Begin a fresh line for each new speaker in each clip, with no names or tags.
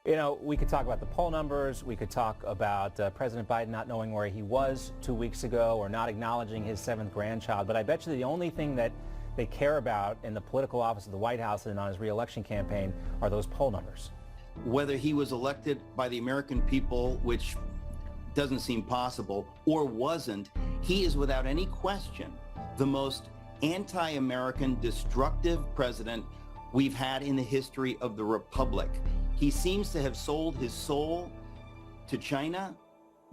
You know, we could talk about the poll numbers. We could talk about President Biden not knowing where he was 2 weeks ago or not acknowledging his 7th grandchild. But I bet you the only thing that they care about in the political office of the White House and on his reelection campaign are those poll numbers.
Whether he was elected by the American people, which doesn't seem possible, or wasn't, he is without any question the most anti-American, destructive president we've had in the history of the Republic. He seems to have sold his soul to China.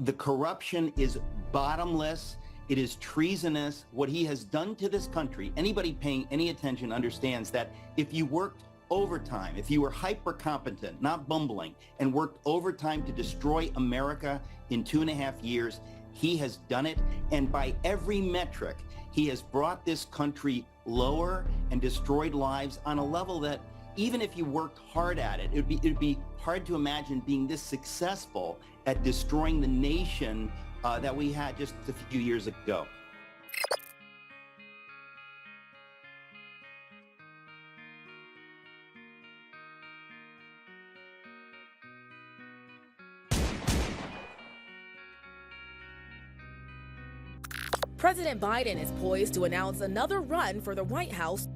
The corruption is bottomless. It is treasonous. What he has done to this country, anybody paying any attention understands that if you worked overtime, if you were hyper competent, not bumbling, and worked overtime to destroy America in 2.5 years, he has done it. And by every metric, he has brought this country lower and destroyed lives on a level that even if you worked hard at it, it'd be hard to imagine being this successful at destroying the nation that we had just a few years ago.
President Biden is poised to announce another run for the White House.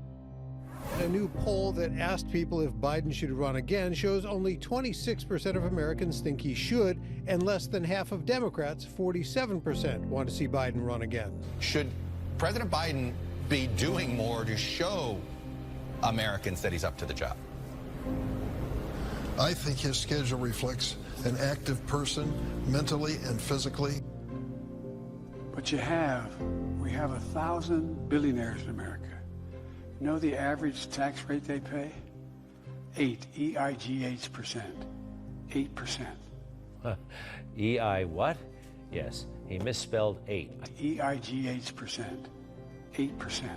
A new poll that asked people if Biden should run again shows only 26% of Americans think he should, and less than half of Democrats, 47%, want to see Biden run again.
Should President Biden be doing more to show Americans that he's up to the job?
I think his schedule reflects an active person, mentally and physically.
But we have 1,000 billionaires in America. You know the average tax rate they pay? 8%. 8%.
EI what? Yes, he misspelled 8.
EIGH%. 8%.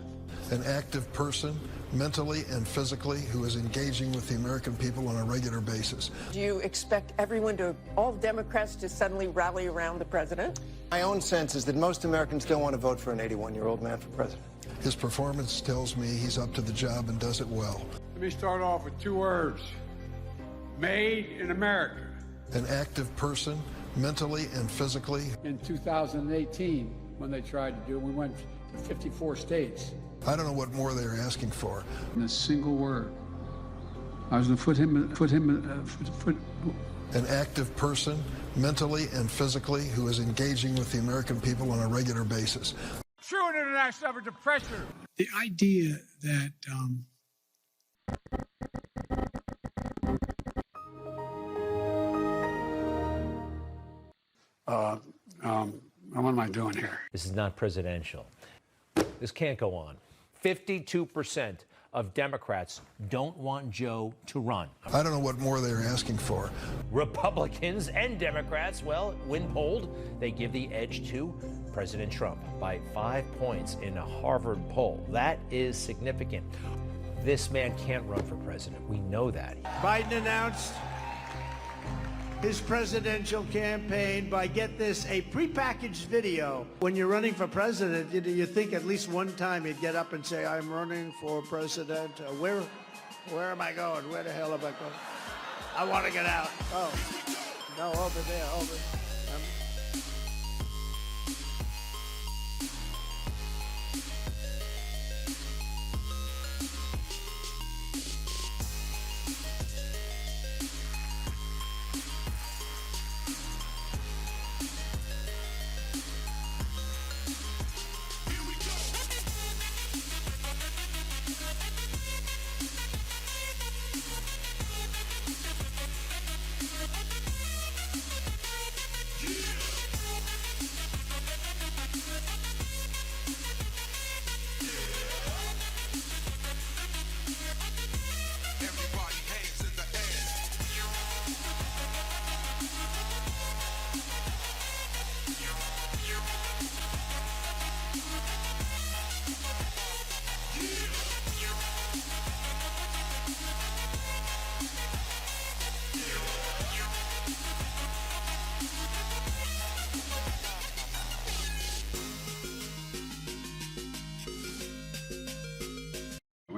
An active person, mentally and physically, who is engaging with the American people on a regular basis.
Do you expect all Democrats to suddenly rally around the president?
My own sense is that most Americans don't want to vote for an 81-year-old man for president.
His performance tells me he's up to the job and does it well.
Let me start off with 2 words. Made in America.
An active person, mentally and physically.
In 2018, when they tried to do it, we went to 54 states.
I don't know what more they're asking for.
In a single word. I was going to put him.
An active person, mentally and physically, who is engaging with the American people on a regular basis.
True international effort to pressure. The idea that what am I doing here?
This is not presidential. This can't go on. 52% of Democrats don't want Joe to run.
I don't know what more they're asking for.
Republicans and Democrats, well, when polled, they give the edge to President Trump by 5 points in a Harvard poll. That is significant. This man can't run for president. We know that.
Biden announced his presidential campaign by, get this, a prepackaged video. When you're running for president, you think at least one time he'd get up and say, I'm running for president. Where am I going? Where the hell am I going? I want to get out. Oh, no, over there, over.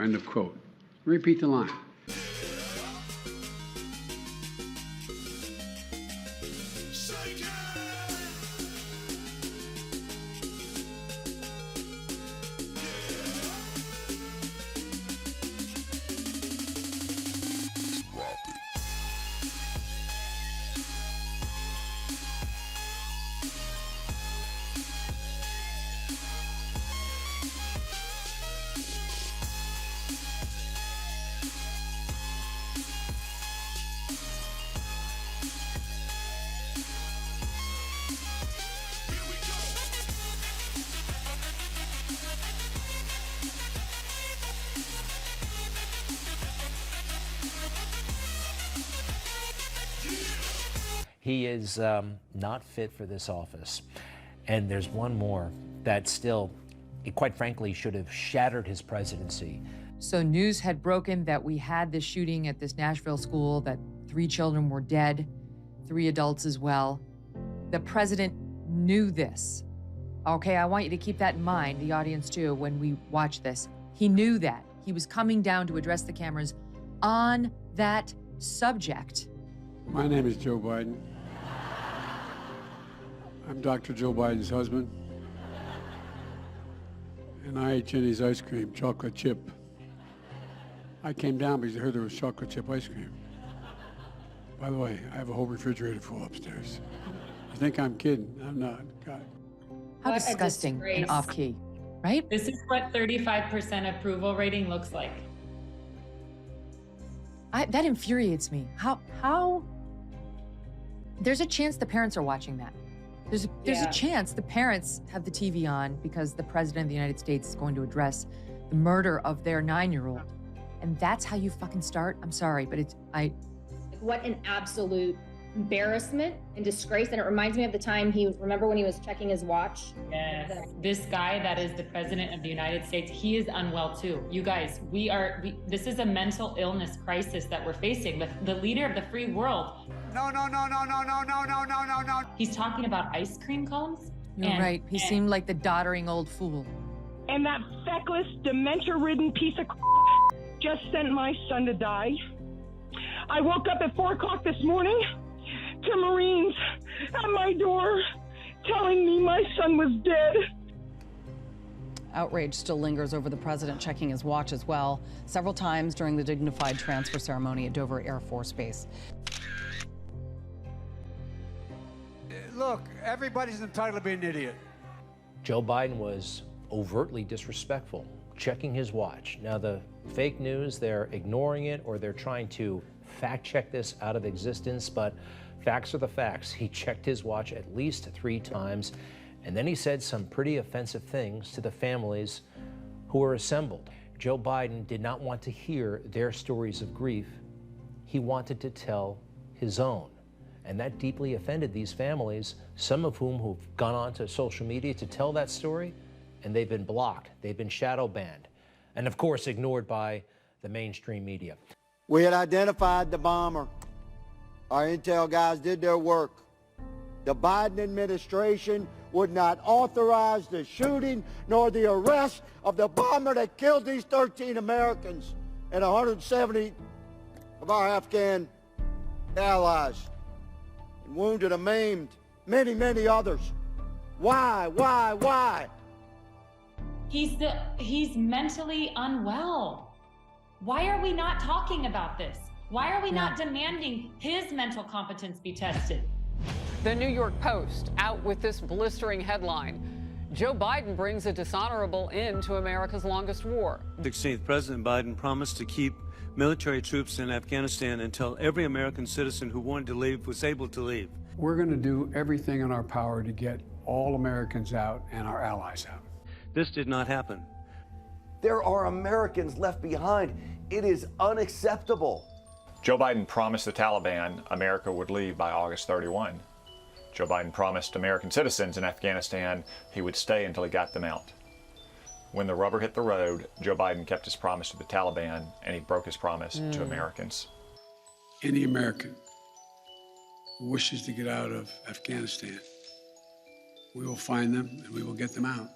End of quote. Repeat the line.
He is not fit for this office. And there's one more that still, quite frankly, should have shattered his presidency.
So news had broken that we had this shooting at this Nashville school, that 3 children were dead, 3 adults as well. The president knew this. Okay, I want you to keep that in mind, the audience too, when we watch this. He knew that. He was coming down to address the cameras on that subject.
My name is Joe Biden. I'm Dr. Joe Biden's husband. And I ate Jenny's ice cream, chocolate chip. I came down because I heard there was chocolate chip ice cream. By the way, I have a whole refrigerator full upstairs. You think I'm kidding? I'm not. God.
How disgusting and off-key, right?
This is what 35% approval rating looks like.
That infuriates me. How? There's a chance the parents are watching that. There's a chance the parents have the TV on because the president of the United States is going to address the murder of their 9-year-old. And that's how you fucking start? I'm sorry, but
What an absolute embarrassment and disgrace. And it reminds me of the time remember when he was checking his watch?
Yes. This guy that is the president of the United States, he is unwell too. You guys, this is a mental illness crisis that we're facing. The leader of the free world.
No.
He's talking about ice cream cones.
You're right. He seemed like the doddering old fool.
And that feckless, dementia-ridden piece of just sent my son to die. I woke up at 4 o'clock this morning to Marines at my door telling me my son was dead.
Outrage still lingers over the president checking his watch as well, several times during the dignified transfer ceremony at Dover Air Force Base.
Look, everybody's entitled to be an idiot.
Joe Biden was overtly disrespectful, checking his watch. Now, the fake news, they're ignoring it or they're trying to fact check this out of existence, but facts are the facts. He checked his watch at least 3 times, and then he said some pretty offensive things to the families who were assembled. Joe Biden did not want to hear their stories of grief. He wanted to tell his own. And that deeply offended these families, some of whom who've gone onto social media to tell that story, and they've been blocked, they've been shadow banned, and of course ignored by the mainstream media.
We had identified the bomber. Our intel guys did their work. The Biden administration would not authorize the shooting nor the arrest of the bomber that killed these 13 Americans and 170 of our Afghan allies, and wounded and maimed many others. Why?
He's mentally unwell. Why are we not talking about this? Why are we not demanding his mental competence be tested?
The New York Post out with this blistering headline. Joe Biden brings a dishonorable end to America's longest war.
16th, President Biden promised to keep military troops in Afghanistan until every American citizen who wanted to leave was able to leave.
We're going to do everything in our power to get all Americans out and our allies out.
This did not happen.
There are Americans left behind. It is unacceptable.
Joe Biden promised the Taliban America would leave by August 31. Joe Biden promised American citizens in Afghanistan he would stay until he got them out. When the rubber hit the road, Joe Biden kept his promise to the Taliban, and he broke his promise to Americans.
Any American who wishes to get out of Afghanistan, we will find them and we will get them out.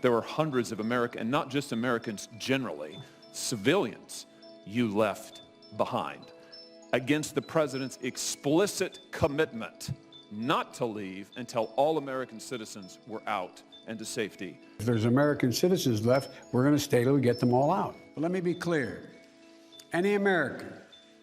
There were hundreds of Americans, and not just Americans generally, civilians you left behind against the president's explicit commitment not to leave until all American citizens were out and to safety.
If there's American citizens left, we're going to stay till we get them all out. But let me be clear. Any American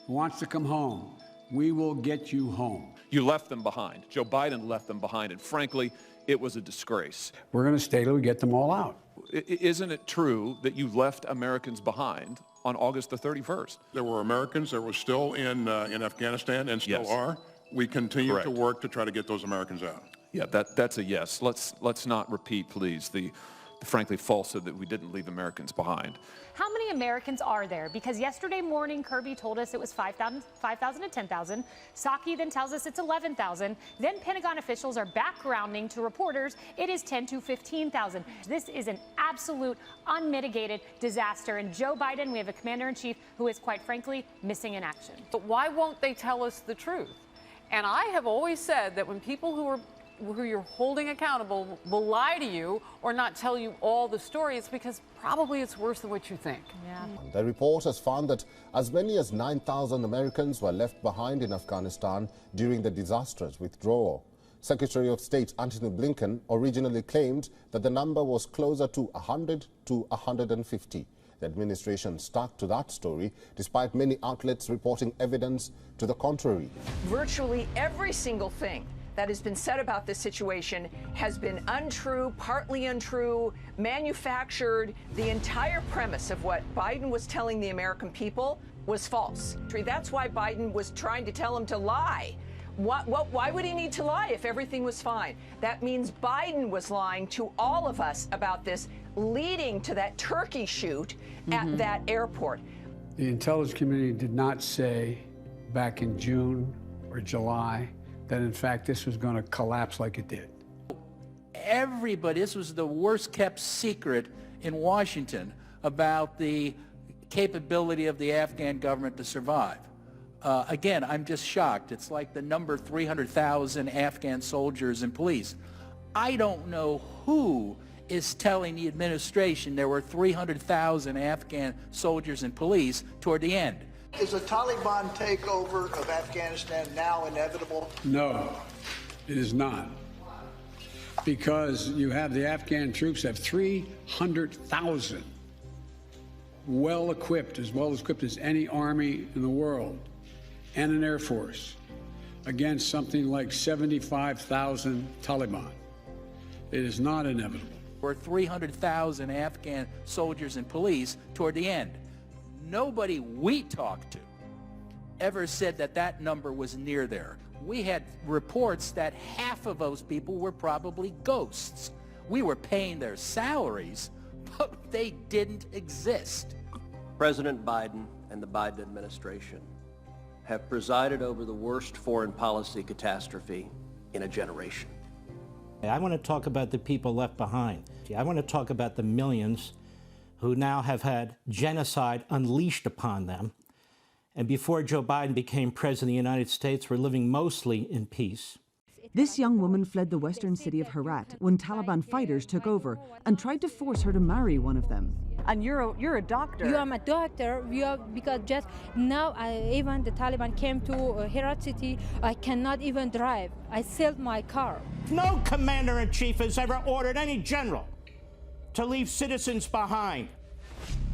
who wants to come home, we will get you home.
You left them behind. Joe Biden left them behind, and frankly, it was a disgrace.
We're going to stay till we get them all out.
Isn't it true that you left Americans behind on August the 31st?
There were Americans that were still in Afghanistan and still are. We continue to work to try to get those Americans out.
Yeah, that's a yes. Let's not repeat, please, the frankly falsehood that we didn't leave Americans behind.
How many Americans are there? Because yesterday morning, Kirby told us it was 5,000 to 10,000. Psaki then tells us it's 11,000. Then Pentagon officials are backgrounding to reporters. It is 10 to 15,000. This is an absolute unmitigated disaster. And Joe Biden, we have a commander-in-chief who is, quite frankly, missing in action.
But why won't they tell us the truth? And I have always said that when people who you're holding accountable will lie to you or not tell you all the story, it's because probably it's worse than what you think.
Yeah.
The report has found that as many as 9,000 Americans were left behind in Afghanistan during the disastrous withdrawal. Secretary of State Antony Blinken originally claimed that the number was closer to 100 to 150. The administration stuck to that story, despite many outlets reporting evidence to the contrary.
Virtually every single thing that has been said about this situation has been untrue, partly untrue, manufactured. The entire premise of what Biden was telling the American people was false. That's why Biden was trying to tell them to lie. Why would he need to lie if everything was fine? That means Biden was lying to all of us about this, leading to that turkey shoot at that airport.
The intelligence community did not say back in June or July that, in fact, this was going to collapse like it did.
Everybody, this was the worst kept secret in Washington about the capability of the Afghan government to survive. Again, I'm just shocked. It's like the number 300,000 Afghan soldiers and police. I don't know who is telling the administration there were 300,000 Afghan soldiers and police toward the end.
Is a Taliban takeover of Afghanistan now inevitable?
No, it is not. Because you have the Afghan troops have 300,000 well-equipped as any army in the world, and an air force against something like 75,000 Taliban. It is not inevitable.
Or 300,000 Afghan soldiers and police toward the end. Nobody we talked to ever said that that number was near there. We had reports that half of those people were probably ghosts. We were paying their salaries, but they didn't exist.
President Biden and the Biden administration have presided over the worst foreign policy catastrophe in a generation.
I want to talk about the people left behind. I want to talk about the millions who now have had genocide unleashed upon them. And before Joe Biden became president of the United States, were living mostly in peace.
This young woman fled the western city of Herat when Taliban fighters took over and tried to force her to marry one of them.
And you're a doctor.
You are my doctor. Because just now, even the Taliban came to Herat city. I cannot even drive. I sold my car.
No commander-in-chief has ever ordered any general to leave citizens behind.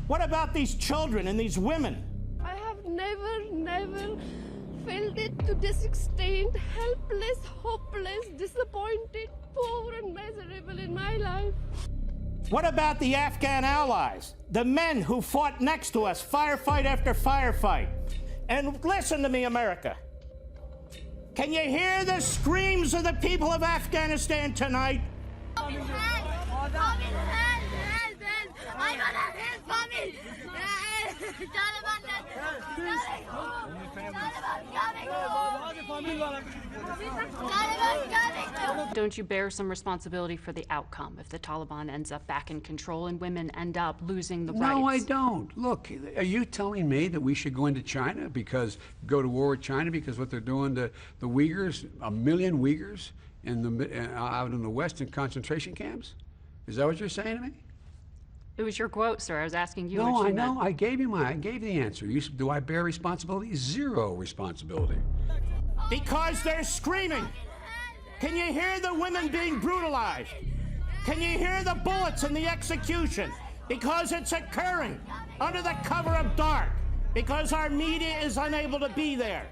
What about these children and these women?
I have never felt it to this extent, helpless, hopeless, disappointed, poor and miserable in my life.
What about the Afghan allies, the men who fought next to us, firefight after firefight? And listen to me, America. Can you hear the screams of the people of Afghanistan tonight?
Don't you bear some responsibility for the outcome if the Taliban ends up back in control and women end up losing the rights?
No, I don't. Look, are you telling me that we should go into China go to war with China because what they're doing to the Uyghurs, 1 million Uyghurs out in the West in concentration camps? Is that what you're saying to me?
It was your quote, sir. I was asking you.
No, I know. I gave the answer. Do I bear responsibility? Zero responsibility.
Because they're screaming. Can you hear the women being brutalized? Can you hear the bullets and the execution? Because it's occurring under the cover of dark, because our media is unable to be there.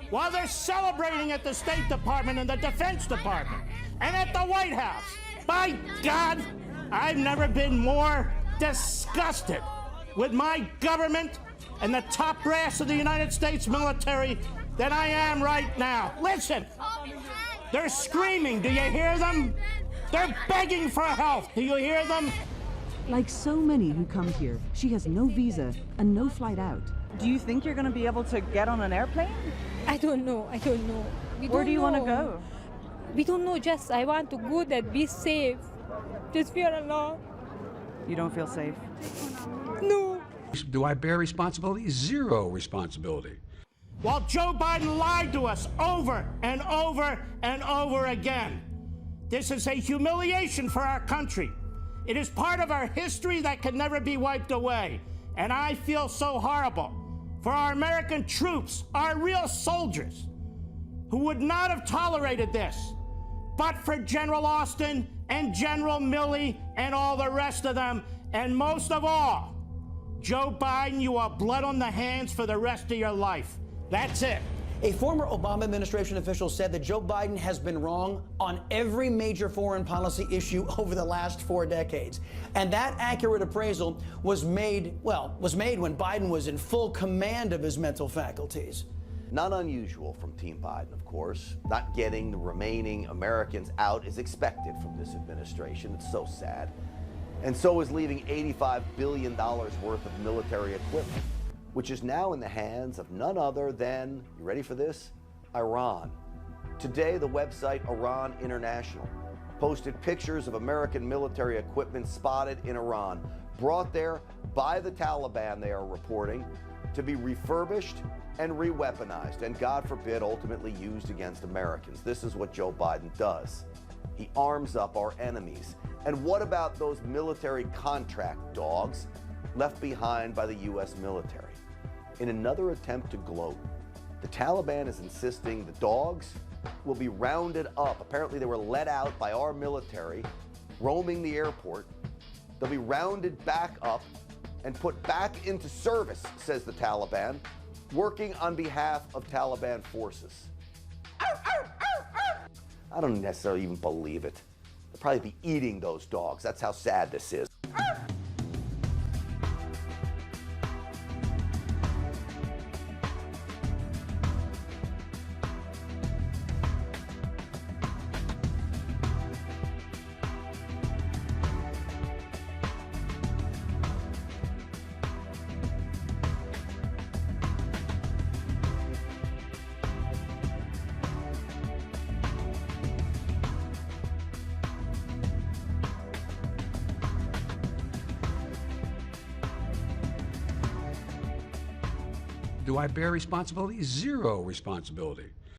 While they're celebrating at the State Department and the Defense Department and at the White House. By God, I've never been more disgusted with my government and the top brass of the United States military than I am right now. Listen, they're screaming. Do you hear them? They're begging for help. Do you hear them?
Like so many who come here, she has no visa and no flight out.
Do you think you're going to be able to get on an airplane?
I don't know.
Where do you want to go?
We don't know. Just I want to go there, be safe. Just fear Allah.
You don't feel safe?
No.
Do I bear responsibility? Zero responsibility.
While Joe Biden lied to us over and over and over again. This is a humiliation for our country. It is part of our history that can never be wiped away. And I feel so horrible for our American troops, our real soldiers, who would not have tolerated this, but for General Austin and General Milley and all the rest of them. And most of all, Joe Biden, you are blood on the hands for the rest of your life. That's it.
A former Obama administration official said that Joe Biden has been wrong on every major foreign policy issue over the last 4 decades. And that accurate appraisal was made when Biden was in full command of his mental faculties.
Not unusual from Team Biden, of course. Not getting the remaining Americans out is expected from this administration. It's so sad. And so is leaving $85 billion worth of military equipment, which is now in the hands of none other than, you ready for this? Iran. Today, the website Iran International posted pictures of American military equipment spotted in Iran, brought there by the Taliban, they are reporting, to be refurbished and re-weaponized, and God forbid, ultimately used against Americans. This is what Joe Biden does. He arms up our enemies. And what about those military contract dogs left behind by the U.S. military? In another attempt to gloat, the Taliban is insisting the dogs will be rounded up. Apparently they were let out by our military, roaming the airport. They'll be rounded back up and put back into service, says the Taliban, working on behalf of Taliban forces. I don't necessarily even believe it. They'll probably be eating those dogs. That's how sad this is.
Do I bear responsibility? Zero responsibility.